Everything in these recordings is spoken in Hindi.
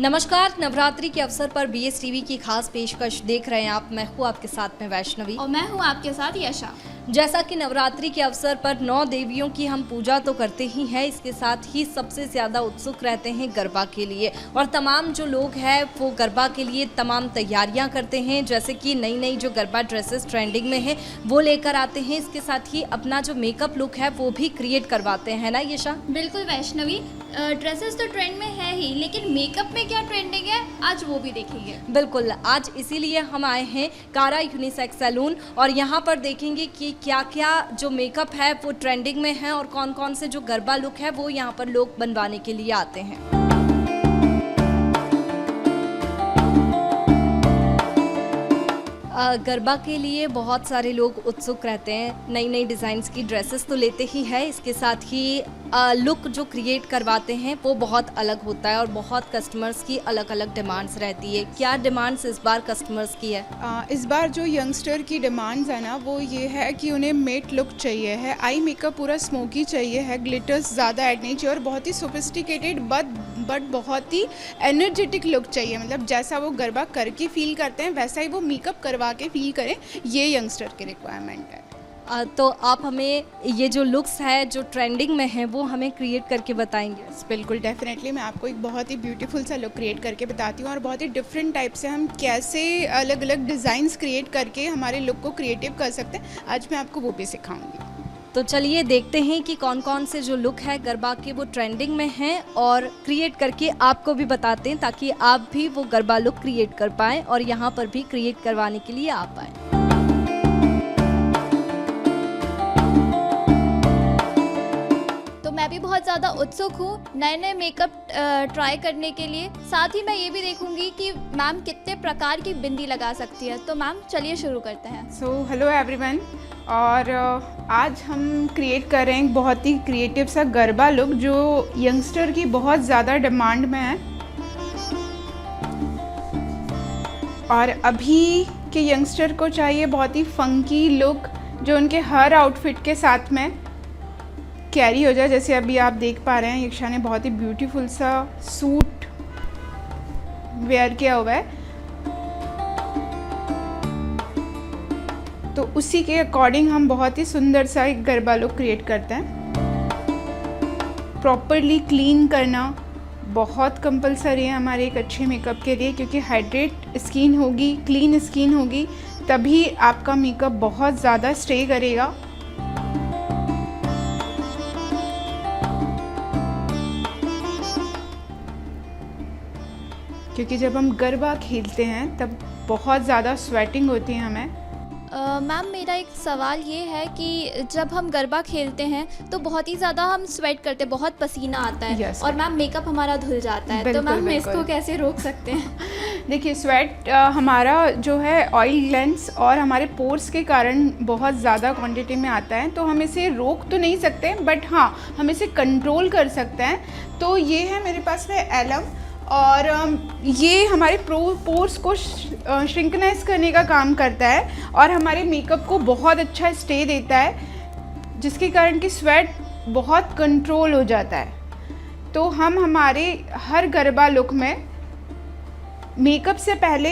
नमस्कार। नवरात्रि के अवसर पर बीएस टीवी की खास पेशकश देख रहे हैं आप। मैं हूँ आपके साथ में वैष्णवी और मैं हूँ आपके साथ यशा। जैसा कि नवरात्रि के अवसर पर 9 देवियों की हम पूजा तो करते ही हैं, इसके साथ ही सबसे ज़्यादा उत्सुक रहते हैं गरबा के लिए। और तमाम जो लोग हैं वो गरबा के लिए तमाम तैयारियां करते हैं, जैसे कि नई नई जो गरबा ड्रेसेस ट्रेंडिंग में है वो लेकर आते हैं। इसके साथ ही अपना जो मेकअप लुक है वो भी क्रिएट करवाते हैं ना यशा? बिल्कुल वैष्णवी, ड्रेसेस तो ट्रेंड में है ही, लेकिन मेकअप में क्या ट्रेंडिंग है आज वो भी देखेंगे। बिल्कुल, आज इसीलिए हम आए हैं कारा यूनिसेक्स सैलून और यहाँ पर देखेंगे कि क्या क्या जो मेकअप है वो ट्रेंडिंग में है और कौन कौन से जो गरबा लुक है वो यहाँ पर लोग बनवाने के लिए आते हैं। गरबा के लिए बहुत सारे लोग उत्सुक रहते हैं, नई नई डिज़ाइंस की ड्रेसेस तो लेते ही है, इसके साथ ही लुक जो क्रिएट करवाते हैं वो बहुत अलग होता है और बहुत कस्टमर्स की अलग अलग डिमांड्स रहती है। क्या डिमांड्स इस बार कस्टमर्स की है? इस बार जो यंगस्टर की डिमांड्स है ना वो ये है कि उन्हें मेट लुक चाहिए है, आई मेकअप पूरा स्मोकी चाहिए है, ग्लिटर्स ज़्यादा ऐड नहीं चाहिए और बहुत ही सोफिस्टिकेटेड बट बहुत ही एनर्जेटिक लुक चाहिए। मतलब जैसा वो गरबा करके फील करते हैं वैसा ही वो मेकअप करवा के फील करें, ये यंगस्टर की रिक्वायरमेंट है। तो आप हमें ये जो लुक्स है जो ट्रेंडिंग में है वो हमें क्रिएट करके बताएंगे? बिल्कुल, डेफिनेटली मैं आपको एक बहुत ही ब्यूटीफुल सा लुक क्रिएट करके बताती हूँ और बहुत ही डिफरेंट टाइप से हम कैसे अलग अलग डिज़ाइंस क्रिएट करके हमारे लुक को क्रिएटिव कर सकते हैं। आज मैं आपको वो भी सिखाऊंगी। तो चलिए देखते हैं कि कौन कौन से जो लुक है गरबा के वो ट्रेंडिंग में हैं और क्रिएट करके आपको भी बताते हैं, ताकि आप भी वो गरबा लुक क्रिएट कर पाएँ और यहाँ पर भी क्रिएट करवाने के लिए आ पाएँ। मैं भी बहुत ज़्यादा उत्सुक हूँ नए नए मेकअप ट्राई करने के लिए। साथ ही मैं ये भी देखूंगी कि मैम कितने प्रकार की बिंदी लगा सकती है। तो मैम चलिए शुरू करते हैं। सो हेलो एवरीवन, और आज हम क्रिएट कर रहे हैं एक बहुत ही क्रिएटिव सा गरबा लुक जो यंगस्टर की बहुत ज़्यादा डिमांड में है। और अभी के यंगस्टर को चाहिए बहुत ही फंकी लुक जो उनके हर आउटफिट के साथ में कैरी हो जाए। जैसे अभी आप देख पा रहे हैं यक्षा ने बहुत ही ब्यूटीफुल सा सूट वेयर किया हुआ है, तो उसी के अकॉर्डिंग हम बहुत ही सुंदर सा एक गरबा लुक क्रिएट करते हैं। प्रॉपरली क्लीन करना बहुत कंपलसरी है हमारे एक अच्छे मेकअप के लिए, क्योंकि हाइड्रेट स्किन होगी, क्लीन स्किन होगी, तभी आपका मेकअप बहुत ज़्यादा स्टे करेगा। क्योंकि जब हम गरबा खेलते हैं तब बहुत ज़्यादा स्वेटिंग होती है हमें। मैम मेरा एक सवाल ये है कि जब हम गरबा खेलते हैं तो बहुत ही ज़्यादा हम स्वेट करते हैं, बहुत पसीना आता है। yes, और मैम मेकअप हमारा धुल जाता है। तो मैम इसको कैसे रोक सकते हैं? देखिए, स्वेट हमारा जो है ऑयल ग्लैंड्स और हमारे पोर्स के कारण बहुत ज़्यादा क्वांटिटी में आता है, तो हम इसे रोक तो नहीं सकते, बट हाँ हम इसे कंट्रोल कर सकते हैं। तो ये है मेरे पास में एलम, और ये हमारे पोर्स को श्रिंकनाइज करने का काम करता है और हमारे मेकअप को बहुत अच्छा स्टे देता है, जिसके कारण कि स्वेट बहुत कंट्रोल हो जाता है। तो हम हमारे हर गरबा लुक में मेकअप से पहले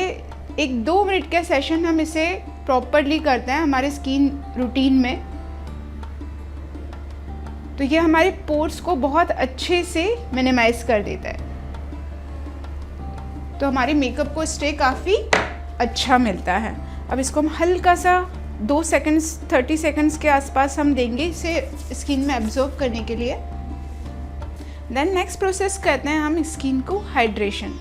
1-2 मिनट का सेशन हम इसे प्रॉपरली करते हैं हमारे स्किन रूटीन में। तो ये हमारे पोर्स को बहुत अच्छे से मिनिमाइज कर देता है, तो हमारे मेकअप को स्टे काफ़ी अच्छा मिलता है। अब इसको हम हल्का सा 2 सेकंड्स 30 सेकंड्स के आसपास हम देंगे इसे स्किन में एब्जॉर्ब करने के लिए। देन नेक्स्ट प्रोसेस करते हैं हम स्किन को हाइड्रेशन।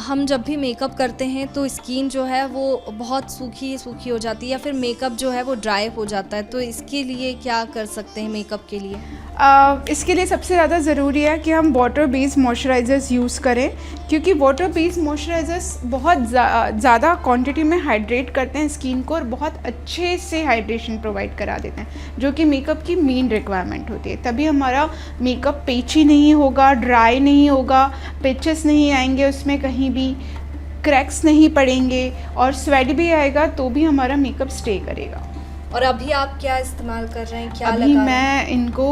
हम जब भी मेकअप करते हैं तो स्किन जो है वो बहुत सूखी सूखी हो जाती है या फिर मेकअप जो है वो ड्राई हो जाता है, तो इसके लिए क्या कर सकते हैं मेकअप के लिए? इसके लिए सबसे ज़्यादा ज़रूरी है कि हम वाटर बेस्ड मॉइस्चराइज़र्स यूज़ करें, क्योंकि वाटर बेस्ड मॉइस्चराइज़र्स बहुत ज़्यादा क्वांटिटी में हाइड्रेट करते हैं स्किन को और बहुत अच्छे से हाइड्रेशन प्रोवाइड करा देते हैं, जो कि मेकअप की मेन रिक्वायरमेंट होती है। तभी हमारा मेकअप पेची नहीं होगा, ड्राई नहीं होगा, पिचेस नहीं आएंगे उसमें, कहीं भी क्रैक्स नहीं पड़ेंगे और स्वेट भी आएगा तो भी हमारा मेकअप स्टे करेगा। और अभी आप क्या इस्तेमाल कर रहे हैं, क्या अभी लगा रहे हैं? मैं इनको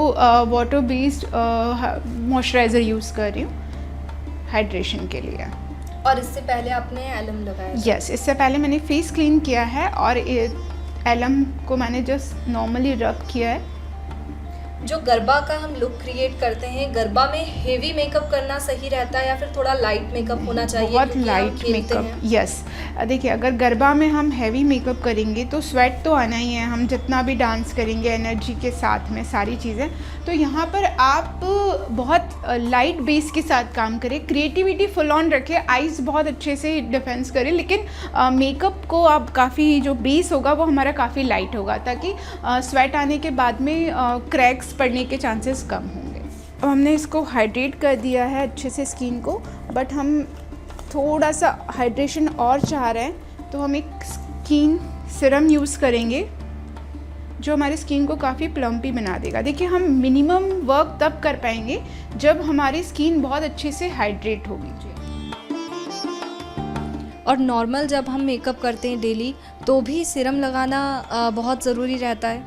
वाटर बेस्ड मॉइस्चराइज़र यूज़ कर रही हूँ हाइड्रेशन के लिए। और इससे पहले आपने एलम लगाया था? यस, इससे पहले मैंने फेस क्लीन किया है और एलम को मैंने जस्ट नॉर्मली रब किया है। जो गरबा का हम लुक क्रिएट करते हैं, गरबा में हेवी मेकअप करना सही रहता है या फिर थोड़ा लाइट मेकअप होना चाहिए? बहुत क्योंकि हम लाइट खेलते मेकअप, हैं। यस। देखिए, अगर गरबा में हम हैवी मेकअप करेंगे तो स्वेट तो आना ही है, हम जितना भी डांस करेंगे एनर्जी के साथ में सारी चीज़ें। तो यहाँ पर आप बहुत लाइट बेस के साथ काम करें, क्रिएटिविटी फुल ऑन रखें, आइज़ बहुत अच्छे से डिफेंस करें, लेकिन मेकअप को आप काफ़ी जो बेस होगा वो हमारा काफ़ी लाइट होगा, ताकि स्वेट आने के बाद में क्रैक्स पड़ने के चांसेस कम होंगे। अब हमने इसको हाइड्रेट कर दिया है अच्छे से स्किन को, बट हम थोड़ा सा हाइड्रेशन और चाह रहे हैं तो हम एक स्किन सीरम यूज़ करेंगे जो हमारी स्किन को काफ़ी प्लम्पी बना देगा। देखिए, हम मिनिमम वर्क तब कर पाएंगे जब हमारी स्किन बहुत अच्छे से हाइड्रेट होगी। और नॉर्मल जब हम मेकअप करते हैं डेली तो भी सीरम लगाना बहुत ज़रूरी रहता है?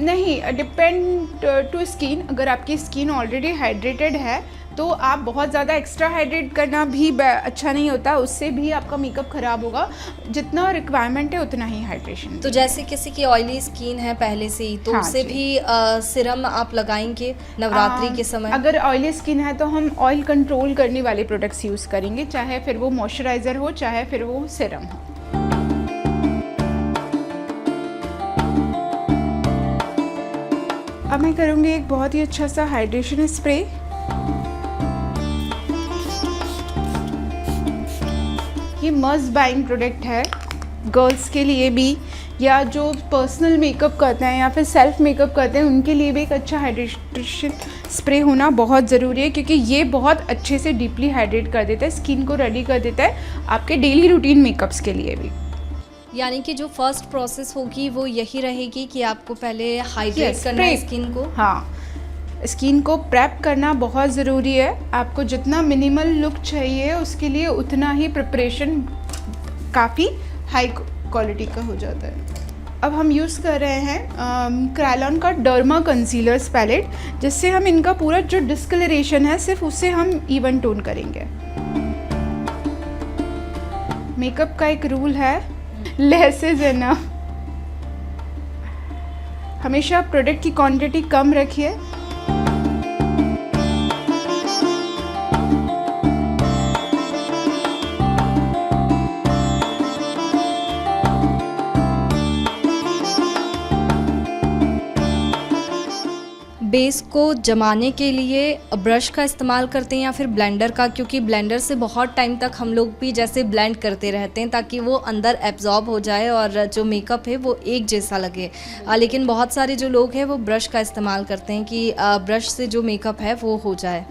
नहीं, डिपेंड टू स्किन। अगर आपकी स्किन ऑलरेडी हाइड्रेटेड है तो आप बहुत ज़्यादा एक्स्ट्रा हाइड्रेट करना भी अच्छा नहीं होता, उससे भी आपका मेकअप ख़राब होगा। जितना रिक्वायरमेंट है उतना ही हाइड्रेशन। तो जैसे किसी की ऑयली स्किन है पहले से ही, तो हाँ उसे जी। भी सीरम आप लगाएंगे नवरात्रि के समय? अगर ऑयली स्किन है तो हम ऑयल कंट्रोल करने वाले प्रोडक्ट्स यूज़ करेंगे, चाहे फिर वो मॉइस्चराइज़र हो चाहे फिर वो सीरम हो। अब मैं करूँगी एक बहुत ही अच्छा सा हाइड्रेशन स्प्रे। ये मस्ट बाइंग प्रोडक्ट है गर्ल्स के लिए भी, या जो पर्सनल मेकअप करते हैं या फिर सेल्फ मेकअप करते हैं उनके लिए भी एक अच्छा हाइड्रेशन स्प्रे होना बहुत ज़रूरी है, क्योंकि ये बहुत अच्छे से डीपली हाइड्रेट कर देता है, स्किन को रेडी कर देता है आपके डेली रूटीन मेकअप्स के लिए भी। यानी कि जो फर्स्ट प्रोसेस होगी वो यही रहेगी कि आपको पहले हाइड्रेट करना है स्किन को? हाँ, स्किन को प्रेप करना बहुत ज़रूरी है। आपको जितना मिनिमल लुक चाहिए उसके लिए उतना ही प्रिपरेशन काफ़ी हाई क्वालिटी का हो जाता है। अब हम यूज़ कर रहे हैं क्रायलॉन का डर्मा कंसीलर्स पैलेट, जिससे हम इनका पूरा जो डिस्कलरेशन है सिर्फ उससे हम इवन टोन करेंगे। मेकअप का एक रूल है, लेस इज इनफ। हमेशा प्रोडक्ट की क्वांटिटी कम रखिए। बेस को जमाने के लिए ब्रश का इस्तेमाल करते हैं या फिर ब्लेंडर का? क्योंकि ब्लेंडर से बहुत टाइम तक हम लोग भी जैसे ब्लेंड करते रहते हैं ताकि वो अंदर एब्जॉर्ब हो जाए और जो मेकअप है वो एक जैसा लगे। लेकिन बहुत सारे जो लोग हैं वो ब्रश का इस्तेमाल करते हैं कि ब्रश से जो मेकअप है वो हो जाए।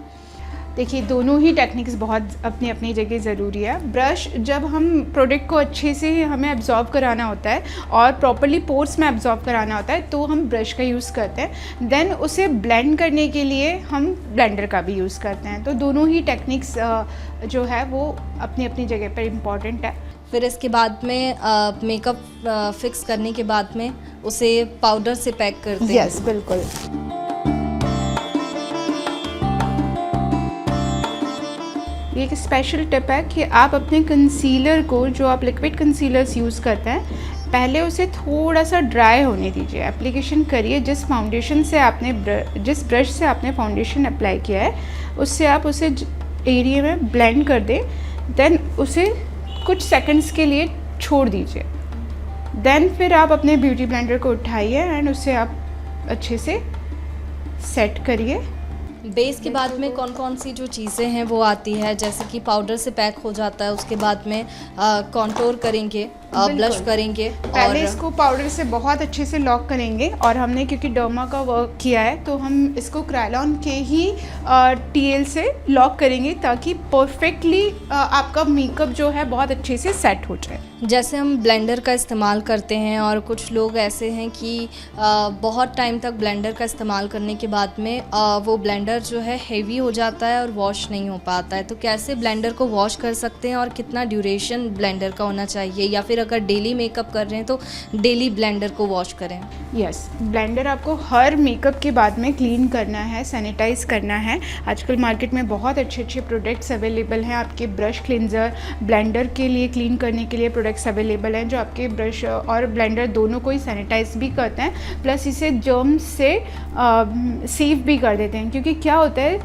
देखिए, दोनों ही टेक्निक्स बहुत अपनी अपनी जगह ज़रूरी है। ब्रश जब हम प्रोडक्ट को अच्छे से हमें एब्जॉर्ब कराना होता है और प्रॉपर्ली पोर्स में एब्जॉर्ब कराना होता है तो हम ब्रश का यूज़ करते हैं। देन उसे ब्लेंड करने के लिए हम ब्लेंडर का भी यूज़ करते हैं। तो दोनों ही टेक्निक्स जो है वो अपनी अपनी जगह पर इम्पॉर्टेंट है। फिर इसके बाद में मेकअप फिक्स करने के बाद में उसे पाउडर से पैक करते हैं? यस, बिल्कुल। ये एक स्पेशल टिप है कि आप अपने कंसीलर को, जो आप लिक्विड कंसीलर्स यूज़ करते हैं, पहले उसे थोड़ा सा ड्राई होने दीजिए। एप्लीकेशन करिए जिस फाउंडेशन से आपने जिस ब्रश से आपने फाउंडेशन अप्लाई किया है उससे आप उसे एरिया में ब्लेंड कर दें। देन उसे कुछ सेकंड्स के लिए छोड़ दीजिए। देन फिर आप अपने ब्यूटी ब्लेंडर को उठाइए एंड उसे आप अच्छे से सेट करिए। बेस के बाद में कौन कौन सी जो चीज़ें हैं वो आती है? जैसे कि पाउडर से पैक हो जाता है, उसके बाद में कॉन्टोर करेंगे, ब्लश करेंगे। पहले और इसको पाउडर से बहुत अच्छे से लॉक करेंगे और हमने क्योंकि डर्मा का वर्क किया है तो हम इसको क्रायलॉन के ही टीएल से लॉक करेंगे ताकि परफेक्टली आपका मेकअप जो है बहुत अच्छे से सेट हो जाए। जैसे हम ब्लेंडर का इस्तेमाल करते हैं और कुछ लोग ऐसे हैं कि बहुत टाइम तक ब्लेंडर का इस्तेमाल करने के बाद में वो ब्लेंडर जो है हेवी हो जाता है और वॉश नहीं हो पाता है। तो कैसे ब्लेंडर को वॉश कर सकते हैं और कितना ड्यूरेशन ब्लेंडर का होना चाहिए, या फिर अगर डेली मेकअप कर रहे हैं तो डेली ब्लेंडर को वॉश करें? यस, ब्लेंडर आपको हर मेकअप के बाद में क्लीन करना है, सैनिटाइज करना है। आजकल मार्केट में बहुत अच्छे अच्छे प्रोडक्ट्स अवेलेबल हैं। आपके ब्रश क्लिनज़र, ब्लेंडर के लिए क्लीन करने के लिए प्रोडक्ट्स अवेलेबल हैं जो आपके ब्रश और ब्लेंडर दोनों को ही सैनिटाइज भी करते हैं, प्लस इसे जर्म्स से सेव भी कर देते हैं। क्योंकि क्या होता है,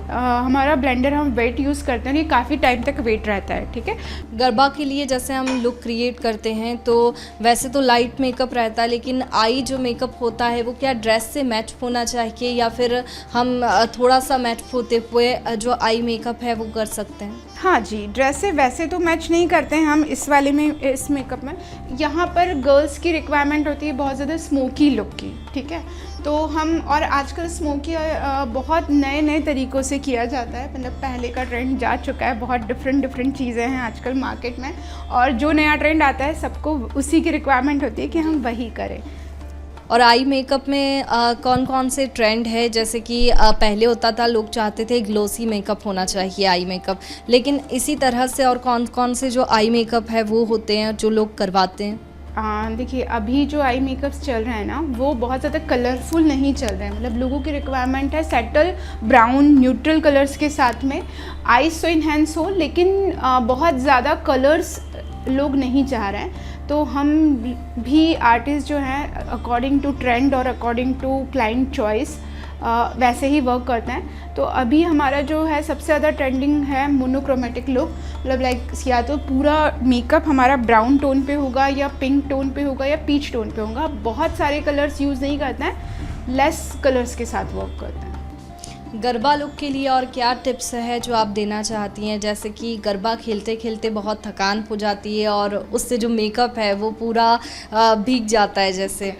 हमारा ब्लेंडर हम वेट यूज़ करते हैं, ये काफ़ी टाइम तक वेट रहता है। ठीक है, गरबा के लिए जैसे हम लुक क्रिएट करते हैं तो वैसे तो लाइट मेकअप रहता है, लेकिन आई जो मेकअप होता है वो क्या ड्रेस से मैच होना चाहिए या फिर हम थोड़ा सा मैच होते हुए जो आई मेकअप है वो कर सकते हैं? हाँ जी, ड्रेस से वैसे तो मैच नहीं करते हैं हम इस वाले में, इस मेकअप में। यहाँ पर गर्ल्स की रिक्वायरमेंट होती है बहुत ज़्यादा स्मोकी लुक की। ठीक है, तो हम, और आजकल स्मोकी बहुत नए नए तरीक़ों से किया जाता है। मतलब पहले का ट्रेंड जा चुका है, बहुत डिफरेंट चीज़ें हैं आजकल मार्केट में, और जो नया ट्रेंड आता है सबको उसी की रिक्वायरमेंट होती है कि हम वही करें। और आई मेकअप में कौन कौन से ट्रेंड है? जैसे कि पहले होता था, लोग चाहते थे ग्लोसी मेकअप होना चाहिए आई मेकअप, लेकिन इसी तरह से और कौन कौन से जो आई मेकअप है वो होते हैं जो लोग करवाते हैं? देखिए, अभी जो आई मेकअप्स चल रहे हैं ना, वो बहुत ज़्यादा कलरफुल नहीं चल रहे हैं। मतलब लोगों की रिक्वायरमेंट है सेटल ब्राउन न्यूट्रल कलर्स के साथ में आईज तो इन्हेंस हो, लेकिन बहुत ज़्यादा कलर्स लोग नहीं चाह रहे हैं। तो हम भी आर्टिस्ट जो हैं अकॉर्डिंग टू ट्रेंड और अकॉर्डिंग टू क्लाइंट चॉइस वैसे ही वर्क करते हैं। तो अभी हमारा जो है सबसे ज़्यादा ट्रेंडिंग है मोनोक्रोमेटिक लुक। मतलब लाइक या तो पूरा मेकअप हमारा ब्राउन टोन पे होगा या पिंक टोन पे होगा या पीच टोन पे होगा। बहुत सारे कलर्स यूज़ नहीं करते हैं, लेस कलर्स के साथ वर्क करते हैं। गरबा लुक के लिए और क्या टिप्स है जो आप देना चाहती हैं? जैसे कि गरबा खेलते खेलते बहुत थकान हो जाती है और उससे जो मेकअप है वो पूरा भीग जाता है जैसे।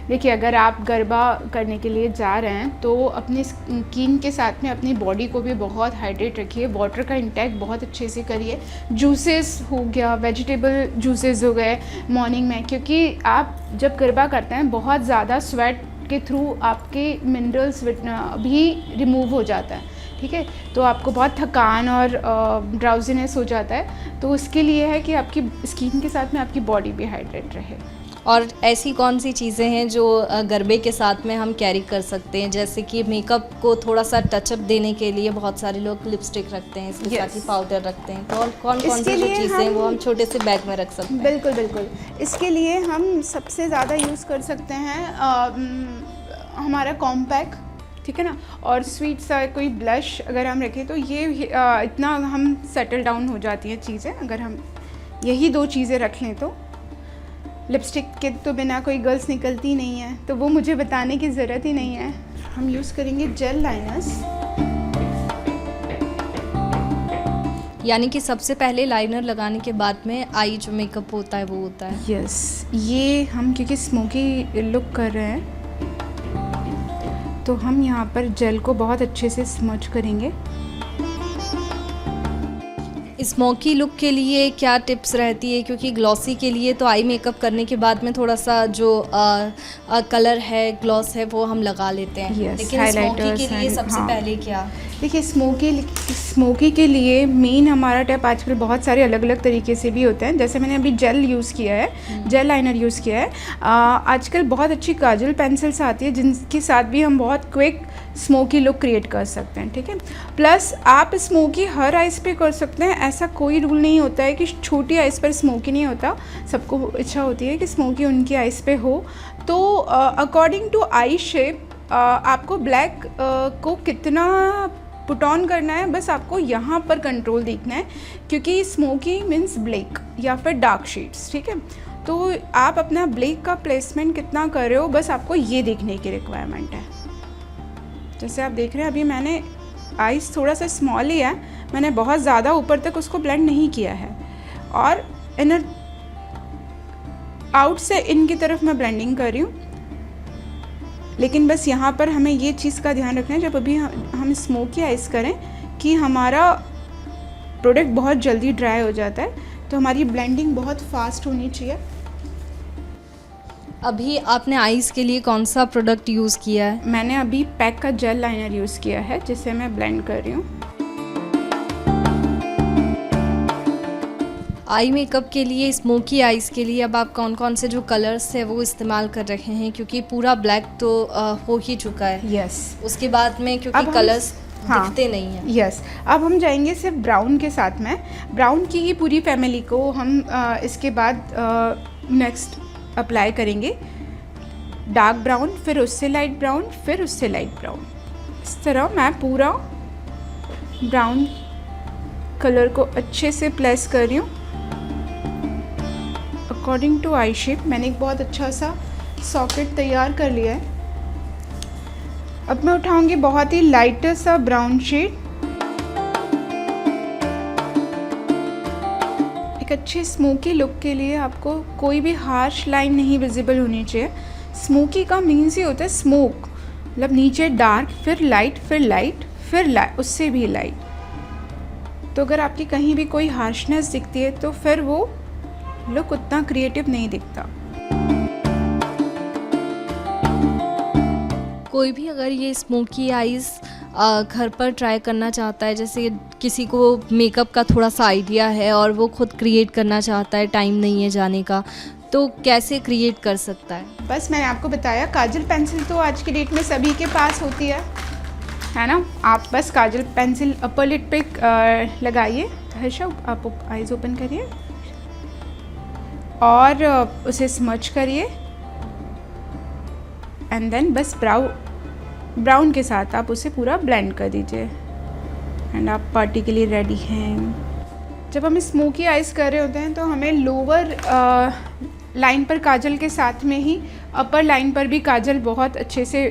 देखिए, अगर आप गरबा करने के लिए जा रहे हैं तो अपनी स्किन के साथ में अपनी बॉडी को भी बहुत हाइड्रेट रखिए। वाटर का इंटेक बहुत अच्छे से करिए। जूसेस हो गया, वेजिटेबल जूसेस हो गए मॉर्निंग में, क्योंकि आप जब गरबा करते हैं बहुत ज़्यादा स्वेट के थ्रू आपके मिनरल्स भी रिमूव हो जाता है। ठीक है, तो आपको बहुत थकान और ड्राउजीनेस हो जाता है। तो उसके लिए है कि आपकी स्किन के साथ में आपकी बॉडी भी हाइड्रेट रहे। और ऐसी कौन सी चीज़ें हैं जो गरबे के साथ में हम कैरी कर सकते हैं? जैसे कि मेकअप को थोड़ा सा टचअप देने के लिए बहुत सारे लोग लिपस्टिक रखते हैं, इसके साथ ही पाउडर रखते हैं। कौन सी जो चीज़ें हैं वो हम छोटे से बैग में रख सकते हैं? बिल्कुल बिल्कुल, इसके लिए हम सबसे ज़्यादा यूज़ कर सकते हैं हमारा कॉम्पैक्ट। ठीक है ना, और स्वीट सा कोई ब्लश अगर हम रखें तो ये इतना हम सेटल डाउन हो जाती हैं चीज़ें। अगर हम यही दो चीज़ें रख लें तो लिपस्टिक के तो बिना कोई गर्ल्स निकलती नहीं है, तो वो मुझे बताने की ज़रूरत ही नहीं है। हम यूज़ करेंगे जेल लाइनर्स। यानी कि सबसे पहले लाइनर लगाने के बाद में आई जो मेकअप होता है वो होता है। यस, ये हम क्योंकि स्मोकी लुक कर रहे हैं तो हम यहाँ पर जेल को बहुत अच्छे से स्मच करेंगे। स्मोकी लुक के लिए क्या टिप्स रहती है? क्योंकि ग्लॉसी के लिए तो आई मेकअप करने के बाद में थोड़ा सा जो कलर है, ग्लॉस है, वो हम लगा लेते हैं। Yes, लेकिन स्मोकी के लिए सबसे हाँ। पहले क्या? देखिए, स्मोकी के लिए मेन हमारा टिप आजकल बहुत सारे अलग अलग तरीके से भी होते हैं। जैसे मैंने अभी जेल यूज़ किया है, जेल लाइनर यूज़ किया है। आजकल बहुत अच्छी काजल पेंसिल्स आती है जिनके साथ भी हम बहुत क्विक स्मोकी लुक क्रिएट कर सकते हैं। ठीक है, प्लस आप स्मोकी हर आइज़ पे कर सकते हैं। ऐसा कोई रूल नहीं होता है कि छोटी आइज़ पर स्मोकी नहीं होता। सबको इच्छा होती है कि स्मोकी उनकी आइज़ पे हो। तो अकॉर्डिंग टू आई शेप आपको ब्लैक को कितना पुट ऑन करना है, बस आपको यहाँ पर कंट्रोल देखना है, क्योंकि स्मोकी मीन्स ब्लैक या फिर डार्क शेड्स। ठीक है, तो आप अपना ब्लैक का प्लेसमेंट कितना कर रहे हो, बस आपको ये देखने की रिक्वायरमेंट है। जैसे आप देख रहे हैं, अभी मैंने आइज़ थोड़ा सा स्मॉल लिया है, मैंने बहुत ज़्यादा ऊपर तक उसको ब्लेंड नहीं किया है, और इनर आउट से इन की तरफ मैं ब्लेंडिंग कर रही हूँ। लेकिन बस यहाँ पर हमें ये चीज़ का ध्यान रखना है, जब अभी हम स्मोकी आइज़ करें, कि हमारा प्रोडक्ट बहुत जल्दी ड्राई हो जाता है, तो हमारी ब्लेंडिंग बहुत फास्ट होनी चाहिए। अभी आपने आईज़ के लिए कौन सा प्रोडक्ट यूज़ किया है? मैंने अभी पैक का जेल लाइनर यूज़ किया है, जिसे मैं ब्लेंड कर रही हूँ। आई मेकअप के लिए, स्मोकी आइज़ के लिए अब आप कौन कौन से जो कलर्स है वो इस्तेमाल कर रहे हैं, क्योंकि पूरा ब्लैक तो हो ही चुका है। यस, उसके बाद में क्योंकि अब कलर्स हाँ, दिखते नहीं हैं। यस, अब हम जाएंगे सिर्फ ब्राउन के साथ में। ब्राउन की ही पूरी फैमिली को हम इसके बाद नेक्स्ट अप्लाई करेंगे। डार्क ब्राउन, फिर उससे लाइट ब्राउन, फिर उससे लाइट ब्राउन। इस तरह मैं पूरा ब्राउन कलर को अच्छे से प्लेस कर रही हूँ अकॉर्डिंग टू आई शेप। मैंने एक बहुत अच्छा सा सॉकेट तैयार कर लिया है। अब मैं उठाऊंगी बहुत ही लाइटर सा ब्राउन शेड। एक अच्छे स्मोकी लुक के लिए आपको कोई भी हार्श लाइन नहीं विजिबल होनी चाहिए। स्मोकी का मीन्स ही होता है स्मोक, मतलब नीचे डार्क, फिर लाइट, फिर लाइट, फिर लाइट, उससे भी लाइट। तो अगर आपकी कहीं भी कोई हार्शनेस दिखती है तो फिर वो लुक उतना क्रिएटिव नहीं दिखता। कोई भी अगर ये स्मोकी आइज़ घर पर ट्राई करना चाहता है, जैसे किसी को मेकअप का थोड़ा सा आइडिया है और वो खुद क्रिएट करना चाहता है, टाइम नहीं है जाने का, तो कैसे क्रिएट कर सकता है? बस मैंने आपको बताया, काजल पेंसिल तो आज की डेट में सभी के पास होती है ना। आप बस काजल पेंसिल अपर लिड पे लगाइए। हर्षा, आप आइज़ ओपन करिए और उसे स्मच करिए एंड देन बस ब्राउन के साथ आप उसे पूरा ब्लेंड कर दीजिए एंड आप पार्टी के लिए रेडी हैं। जब हम स्मोकी आइज़ कर रहे होते हैं तो हमें लोअर लाइन पर काजल के साथ में ही अपर लाइन पर भी काजल बहुत अच्छे से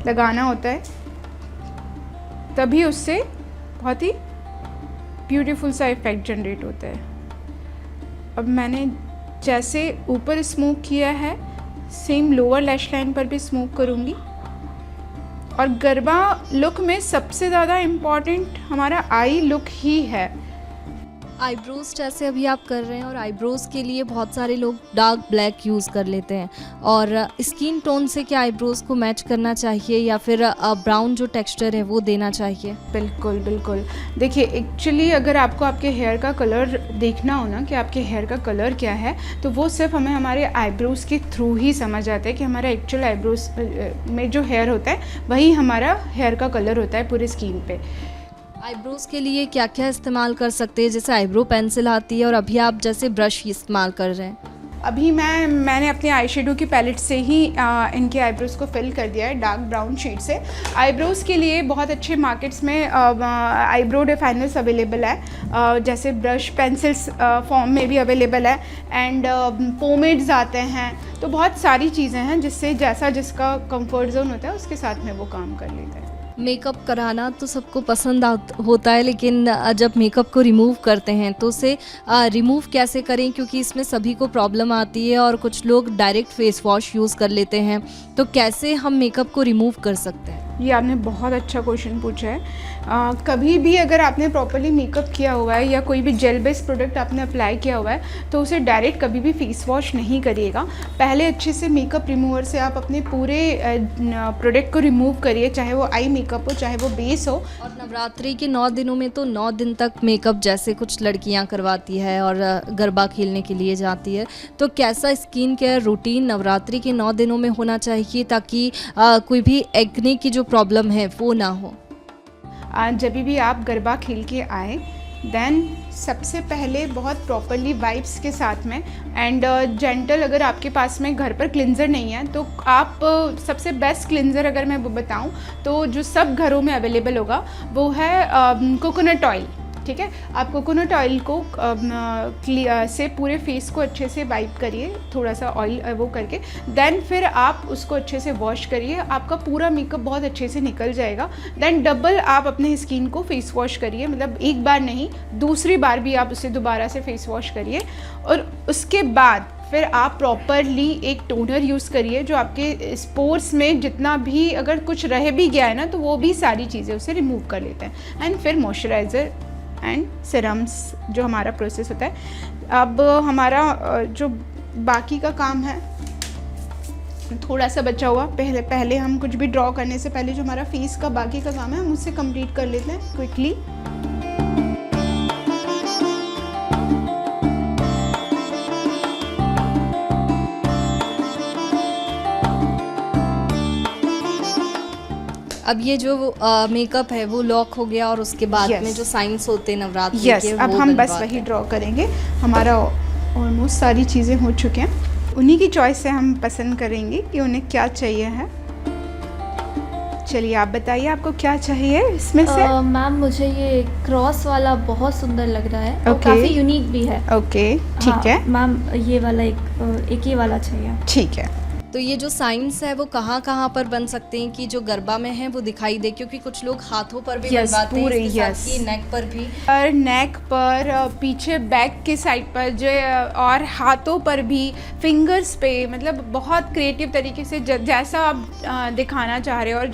लगाना होता है, तभी उससे बहुत ही ब्यूटीफुल सा इफ़ेक्ट जनरेट होता है। अब मैंने जैसे ऊपर स्मोक किया है, सेम लोअर लैश लाइन पर भी स्मोक करूँगी। और गरबा लुक में सबसे ज़्यादा इम्पॉर्टेंट हमारा आई लुक ही है। आईब्रोज जैसे अभी आप कर रहे हैं, और आईब्रोज के लिए बहुत सारे लोग डार्क ब्लैक यूज़ कर लेते हैं, और स्किन टोन से क्या आईब्रोज को मैच करना चाहिए या फिर ब्राउन जो टेक्सचर है वो देना चाहिए? बिल्कुल बिल्कुल। देखिए, एक्चुअली अगर आपको आपके हेयर का कलर देखना हो ना कि आपके हेयर का कलर क्या है, तो वो सिर्फ हमें हमारे आईब्रोज के थ्रू ही समझ आता है कि हमारा एक्चुअल आईब्रोज में जो हेयर होता है वही हमारा हेयर का कलर होता है पूरी स्किन पे। आईब्रोज के लिए क्या क्या इस्तेमाल कर सकते हैं? जैसे आईब्रो पेंसिल आती है और अभी आप जैसे ब्रश इस्तेमाल कर रहे हैं। अभी मैंने अपने आई शेडो की पैलेट से ही इनके आईब्रोज़ को फिल कर दिया है डार्क ब्राउन शेड से। आईब्रोज़ के लिए बहुत अच्छे मार्केट्स में आईब्रो डिफाइनर्स अवेलेबल है, जैसे ब्रश पेंसिल्स फॉर्म में भी अवेलेबल है, एंड पोमेड्स आते हैं। तो बहुत सारी चीज़ें हैं जिससे जैसा जिसका कंफर्ट जोन होता है उसके साथ में वो काम कर लेता है। मेकअप कराना तो सबको पसंद होता है, लेकिन जब मेकअप को रिमूव करते हैं तो उसे रिमूव कैसे करें, क्योंकि इसमें सभी को प्रॉब्लम आती है और कुछ लोग डायरेक्ट फेस वॉश यूज़ कर लेते हैं, तो कैसे हम मेकअप को रिमूव कर सकते हैं? ये आपने बहुत अच्छा क्वेश्चन पूछा है। कभी भी अगर आपने प्रॉपर्ली मेकअप किया हुआ है या कोई भी जेल बेस्ड प्रोडक्ट आपने अप्लाई किया हुआ है तो उसे डायरेक्ट कभी भी फेस वॉश नहीं करिएगा। पहले अच्छे से मेकअप रिमूवर से आप अपने पूरे प्रोडक्ट को रिमूव करिए, चाहे वो आई मेकअप हो चाहे वो बेस हो। और नवरात्रि के 9 दिनों में तो 9 दिन तक मेकअप जैसे कुछ लड़कियां करवाती है और गरबा खेलने के लिए जाती है, तो कैसा स्किन केयर रूटीन नवरात्रि के 9 दिनों में होना चाहिए ताकि कोई भी एक्ने की जो प्रॉब्लम है वो ना हो? जब भी आप गरबा खेल के आए देन सबसे पहले बहुत प्रॉपरली वाइप्स के साथ में एंड जेंटल, अगर आपके पास में घर पर क्लिनज़र नहीं है तो आप सबसे बेस्ट क्लिनज़र अगर मैं बताऊं तो जो सब घरों में अवेलेबल होगा वो है कोकोनट ऑयल। ठीक है, आप कोकोनट ऑयल को से पूरे फेस को अच्छे से वाइप करिए, थोड़ा सा ऑयल वो करके, देन फिर आप उसको अच्छे से वॉश करिए। आपका पूरा मेकअप बहुत अच्छे से निकल जाएगा। देन डबल आप अपने स्किन को फेस वॉश करिए, मतलब एक बार नहीं, दूसरी बार भी आप उसे दोबारा से फेस वॉश करिए। और उसके बाद फिर आप प्रॉपरली एक टोनर यूज़ करिए जो आपके स्पोर्स में जितना भी अगर कुछ रह भी गया है ना तो वो भी सारी चीज़ें उसे रिमूव कर लेते हैं। एंड फिर मॉइस्चराइज़र एंड सिरम्स जो हमारा प्रोसेस होता है। अब हमारा जो बाकी का काम है थोड़ा सा बचा हुआ, पहले हम कुछ भी ड्रॉ करने से पहले जो हमारा फेस का बाकी का काम है हम उससे कंप्लीट कर लेते हैं क्विकली। अब ये जो मेकअप है वो लॉक हो गया और उसके बाद Yes. में जो साइंस होते हैं नवरात्रि यस के अब वो हम बस बनवाते वही हैं। ड्रॉ करेंगे। हमारा ऑलमोस्ट सारी चीज़ें हो चुके हैं, उन्हीं की चॉइस से हम पसंद करेंगे कि उन्हें क्या चाहिए है। चलिए आप बताइए आपको क्या चाहिए इसमें से। मैम मुझे ये क्रॉस वाला बहुत सुंदर लग रहा है और Okay. काफ़ी यूनिक भी है। ओके ठीक है, मैम ये वाला एक ये वाला चाहिए। ठीक है। तो ये जो साइंस है वो कहाँ कहाँ पर बन सकते हैं कि जो गरबा में है वो दिखाई दे, क्योंकि कुछ लोग हाथों पर भी Yes, बनवाते हैं, पूरे, इसके साथ yes. ही नेक पर भी। और नेक पर, पीछे बैक के साइड पर जो और हाथों पर भी, फिंगर्स पे, मतलब बहुत क्रिएटिव तरीके से जैसा आप दिखाना चाह रहे हो और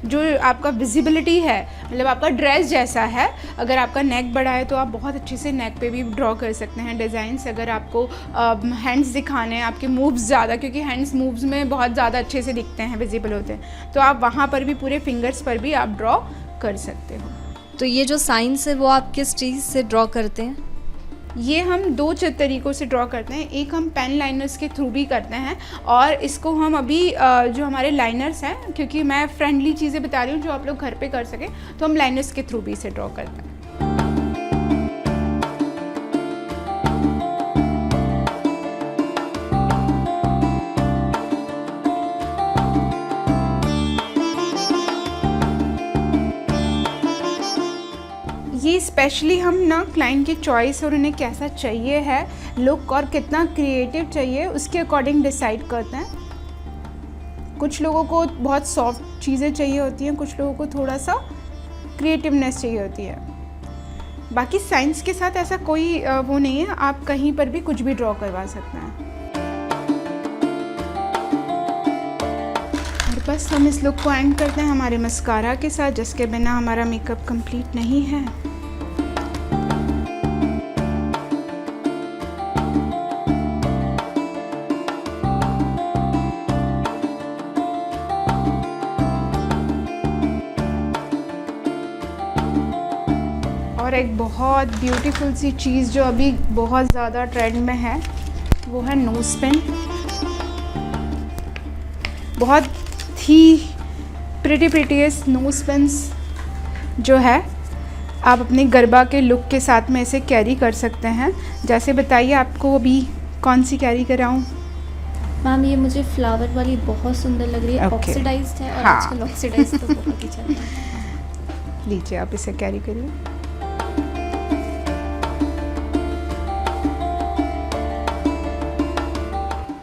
जो आपका विजिबिलिटी है, मतलब आपका ड्रेस जैसा है। अगर आपका नेक बड़ा है तो आप बहुत अच्छे से नेक पे भी ड्रॉ कर सकते हैं डिज़ाइंस। अगर आपको हैंड्स दिखाने हैं, आपके मूव्स ज़्यादा, क्योंकि हैंड्स मूव्स में बहुत ज़्यादा अच्छे से दिखते हैं, विजिबल होते हैं, तो आप वहाँ पर भी पूरे फिंगर्स पर भी आप ड्रॉ कर सकते हो। तो ये जो साइंस है वो आप किस चीज़ से ड्रॉ करते हैं? ये हम दो तरीक़ों से ड्रॉ करते हैं। एक हम पेन लाइनर्स के थ्रू भी करते हैं, और इसको हम अभी जो हमारे लाइनर्स हैं, क्योंकि मैं फ्रेंडली चीज़ें बता रही हूँ जो आप लोग घर पे कर सकें, तो हम लाइनर्स के थ्रू भी इसे ड्रॉ करते हैं। ये स्पेशली हम ना क्लाइंट की चॉइस और उन्हें कैसा चाहिए है लुक और कितना क्रिएटिव चाहिए उसके अकॉर्डिंग डिसाइड करते हैं। कुछ लोगों को बहुत सॉफ्ट चीज़ें चाहिए होती हैं, कुछ लोगों को थोड़ा सा क्रिएटिवनेस चाहिए होती है। बाकी साइंस के साथ ऐसा कोई वो नहीं है, आप कहीं पर भी कुछ भी ड्रॉ करवा सकते हैं। और बस हम इस लुक को एंड करते हैं हमारे मस्कारा के साथ, जिसके बिना हमारा मेकअप कंप्लीट नहीं है। और एक बहुत ब्यूटीफुल सी चीज़ जो अभी बहुत ज़्यादा ट्रेंड में है वो है नोज पिन। बहुत ही प्रिटीएस्ट नोज पिन्स जो है आप अपने गरबा के लुक के साथ में इसे कैरी कर सकते हैं। जैसे बताइए आपको अभी कौन सी कैरी कराऊं? मैम ये मुझे फ्लावर वाली बहुत सुंदर लग रही है। Okay. ऑक्सीडाइज्ड है और हाँ। आजकल ऑक्सीडाइज्ड तो बहुत ही चल रहा है। लीजिए आप इसे कैरी करिए।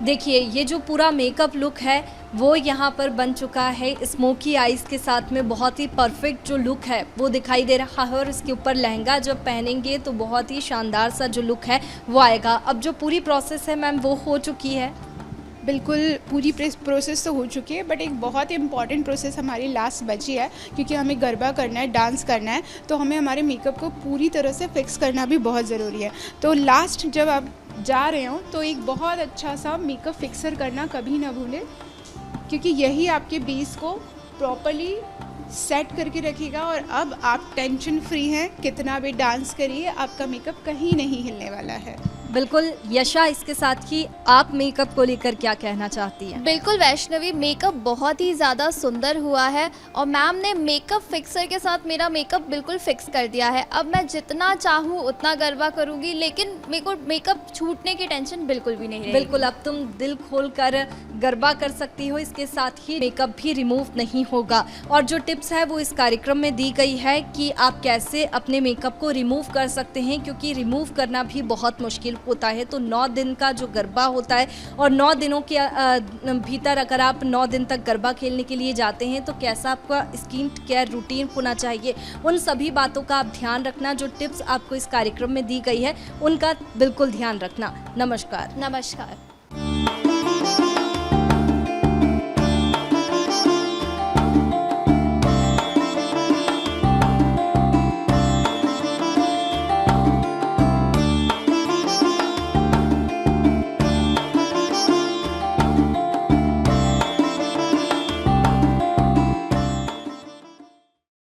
देखिए ये जो पूरा मेकअप लुक है वो यहाँ पर बन चुका है स्मोकी आइज़ के साथ में। बहुत ही परफेक्ट जो लुक है वो दिखाई दे रहा है, और इसके ऊपर लहंगा जब पहनेंगे तो बहुत ही शानदार सा जो लुक है वो आएगा। अब जो पूरी प्रोसेस है मैम वो हो चुकी है? बिल्कुल पूरी प्रोसेस तो हो चुकी है, बट एक बहुत ही इंपॉर्टेंट प्रोसेस हमारी लास्ट बची है, क्योंकि हमें गरबा करना है, डांस करना है, तो हमें हमारे मेकअप को पूरी तरह से फिक्स करना भी बहुत ज़रूरी है। तो लास्ट जब आप जा रहे हो तो एक बहुत अच्छा सा मेकअप फिक्सर करना कभी ना भूलें, क्योंकि यही आपके बेस को प्रॉपर्ली सेट करके रखेगा। और अब आप टेंशन फ्री हैं, कितना भी डांस करिए आपका मेकअप कहीं नहीं हिलने वाला है। बिल्कुल यशा, इसके साथ ही आप मेकअप को लेकर क्या कहना चाहती हैं? बिल्कुल वैष्णवी, मेकअप बहुत ही ज़्यादा सुंदर हुआ है और मैम ने मेकअप फिक्सर के साथ मेरा मेकअप बिल्कुल फिक्स कर दिया है। अब मैं जितना चाहूँ उतना गरबा करूँगी, लेकिन मेरे को मेकअप छूटने की टेंशन बिल्कुल भी नहीं रहेगी। बिल्कुल, अब तुम दिल खोल कर गरबा कर सकती हो, इसके साथ ही मेकअप भी रिमूव नहीं होगा। और जो टिप्स है वो इस कार्यक्रम में दी गई है कि आप कैसे अपने मेकअप को रिमूव कर सकते हैं, क्योंकि रिमूव करना भी बहुत मुश्किल होता है। तो 9 दिन का जो गरबा होता है और 9 दिनों के भीतर अगर आप 9 दिन तक गरबा खेलने के लिए जाते हैं तो कैसा आपका स्किन केयर रूटीन होना चाहिए, उन सभी बातों का आप ध्यान रखना। जो टिप्स आपको इस कार्यक्रम में दी गई है उनका बिल्कुल ध्यान रखना। नमस्कार। नमस्कार।